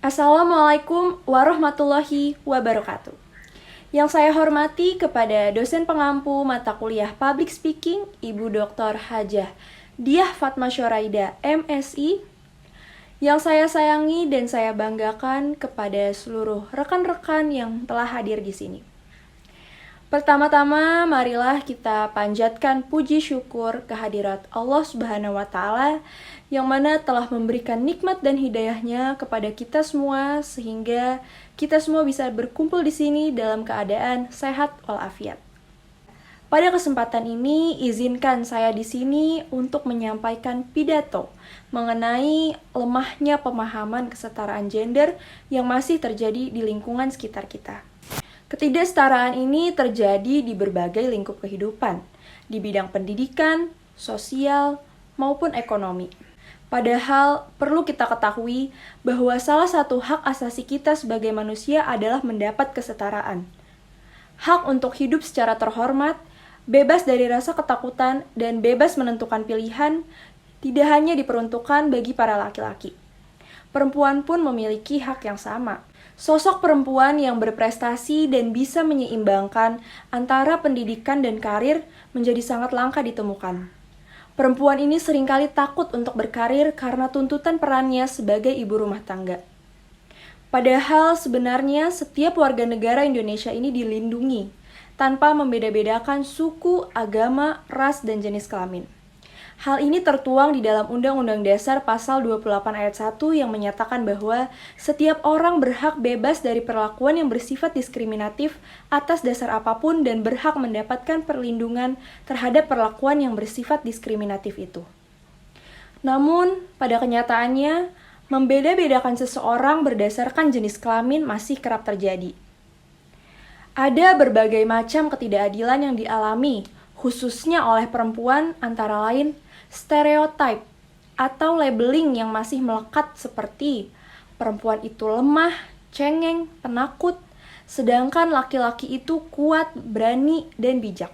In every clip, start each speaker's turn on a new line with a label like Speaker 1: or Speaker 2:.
Speaker 1: Assalamualaikum warahmatullahi wabarakatuh. Yang saya hormati kepada dosen pengampu mata kuliah Public Speaking, Ibu Dr. Hajah Diah Fatma Syoraida, MSI. Yang saya sayangi dan saya banggakan kepada seluruh rekan-rekan yang telah hadir di sini. Pertama-tama, marilah kita panjatkan puji syukur kehadirat Allah Subhanahu wa Ta'ala yang mana telah memberikan nikmat dan hidayahnya kepada kita semua sehingga kita semua bisa berkumpul di sini dalam keadaan sehat walafiat. Pada kesempatan ini, izinkan saya di sini untuk menyampaikan pidato mengenai lemahnya pemahaman kesetaraan gender yang masih terjadi di lingkungan sekitar kita. Ketidaksetaraan ini terjadi di berbagai lingkup kehidupan, di bidang pendidikan, sosial, maupun ekonomi. Padahal perlu kita ketahui bahwa salah satu hak asasi kita sebagai manusia adalah mendapat kesetaraan. Hak untuk hidup secara terhormat, bebas dari rasa ketakutan, dan bebas menentukan pilihan tidak hanya diperuntukkan bagi para laki-laki. Perempuan pun memiliki hak yang sama. Sosok perempuan yang berprestasi dan bisa menyeimbangkan antara pendidikan dan karir menjadi sangat langka ditemukan. Perempuan ini seringkali takut untuk berkarir karena tuntutan perannya sebagai ibu rumah tangga. Padahal sebenarnya setiap warga negara Indonesia ini dilindungi tanpa membeda-bedakan suku, agama, ras, dan jenis kelamin. Hal ini tertuang di dalam Undang-Undang Dasar Pasal 28 Ayat 1 yang menyatakan bahwa setiap orang berhak bebas dari perlakuan yang bersifat diskriminatif atas dasar apapun dan berhak mendapatkan perlindungan terhadap perlakuan yang bersifat diskriminatif itu. Namun, pada kenyataannya, membeda-bedakan seseorang berdasarkan jenis kelamin masih kerap terjadi. Ada berbagai macam ketidakadilan yang dialami, khususnya oleh perempuan, antara lain stereotip atau labeling yang masih melekat seperti perempuan itu lemah, cengeng, penakut, sedangkan laki-laki itu kuat, berani, dan bijak.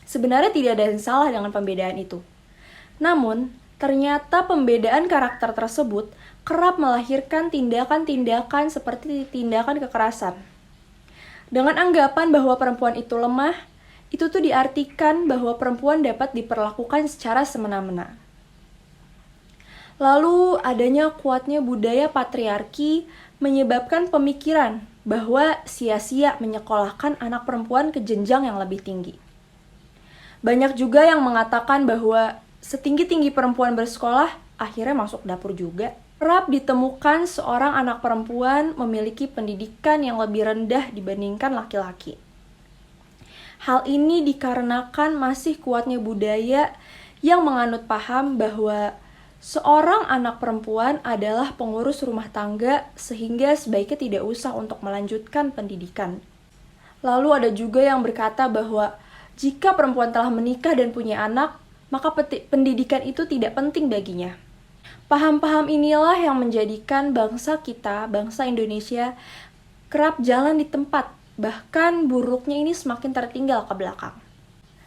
Speaker 1: Sebenarnya tidak ada yang salah dengan pembedaan itu. Namun, ternyata pembedaan karakter tersebut kerap melahirkan tindakan-tindakan seperti tindakan kekerasan. Dengan anggapan bahwa perempuan itu lemah, itu tuh diartikan bahwa perempuan dapat diperlakukan secara semena-mena. Lalu adanya kuatnya budaya patriarki menyebabkan pemikiran bahwa sia-sia menyekolahkan anak perempuan ke jenjang yang lebih tinggi. Banyak juga yang mengatakan bahwa setinggi-tinggi perempuan bersekolah, akhirnya masuk dapur juga. Kerap ditemukan seorang anak perempuan memiliki pendidikan yang lebih rendah dibandingkan laki-laki. Hal ini dikarenakan masih kuatnya budaya yang menganut paham bahwa seorang anak perempuan adalah pengurus rumah tangga sehingga sebaiknya tidak usah untuk melanjutkan pendidikan. Lalu ada juga yang berkata bahwa jika perempuan telah menikah dan punya anak, maka pendidikan itu tidak penting baginya. Paham-paham inilah yang menjadikan bangsa kita, bangsa Indonesia, kerap jalan di tempat. Bahkan buruknya ini semakin tertinggal ke belakang.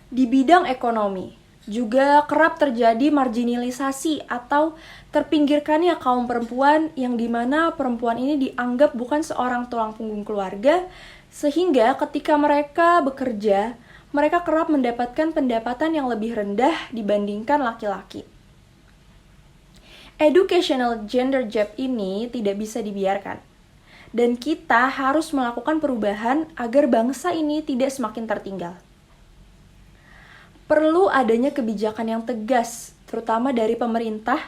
Speaker 1: Di bidang ekonomi, juga kerap terjadi marginalisasi atau terpinggirkannya kaum perempuan yang dimana perempuan ini dianggap bukan seorang tulang punggung keluarga, sehingga ketika mereka bekerja, mereka kerap mendapatkan pendapatan yang lebih rendah dibandingkan laki-laki. Educational gender gap ini tidak bisa dibiarkan. Dan kita harus melakukan perubahan agar bangsa ini tidak semakin tertinggal. Perlu adanya kebijakan yang tegas, terutama dari pemerintah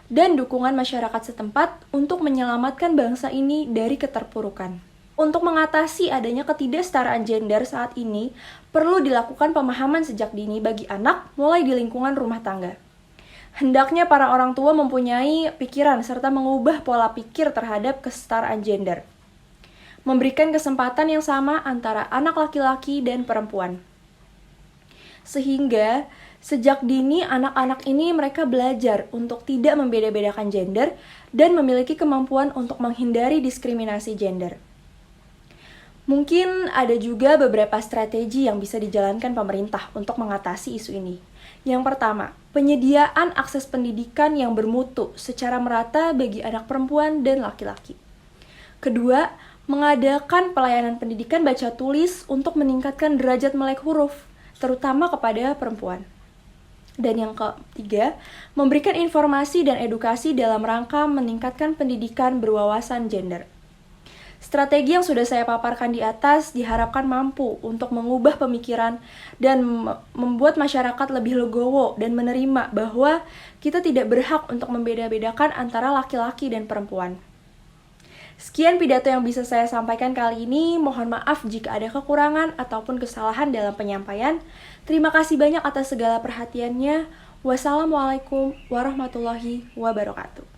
Speaker 1: dan dukungan masyarakat setempat untuk menyelamatkan bangsa ini dari keterpurukan. Untuk mengatasi adanya ketidaksetaraan gender saat ini, perlu dilakukan pemahaman sejak dini bagi anak mulai di lingkungan rumah tangga. Hendaknya para orang tua mempunyai pikiran serta mengubah pola pikir terhadap kesetaraan gender. Memberikan kesempatan yang sama antara anak laki-laki dan perempuan. Sehingga sejak dini anak-anak ini mereka belajar untuk tidak membeda-bedakan gender dan memiliki kemampuan untuk menghindari diskriminasi gender. Mungkin ada juga beberapa strategi yang bisa dijalankan pemerintah untuk mengatasi isu ini. Yang pertama, penyediaan akses pendidikan yang bermutu secara merata bagi anak perempuan dan laki-laki. Kedua, mengadakan pelayanan pendidikan baca tulis untuk meningkatkan derajat melek huruf, terutama kepada perempuan. Dan yang ketiga, memberikan informasi dan edukasi dalam rangka meningkatkan pendidikan berwawasan gender. Strategi yang sudah saya paparkan di atas diharapkan mampu untuk mengubah pemikiran dan membuat masyarakat lebih legowo dan menerima bahwa kita tidak berhak untuk membeda-bedakan antara laki-laki dan perempuan. Sekian pidato yang bisa saya sampaikan kali ini. Mohon maaf jika ada kekurangan ataupun kesalahan dalam penyampaian. Terima kasih banyak atas segala perhatiannya. Wassalamualaikum warahmatullahi wabarakatuh.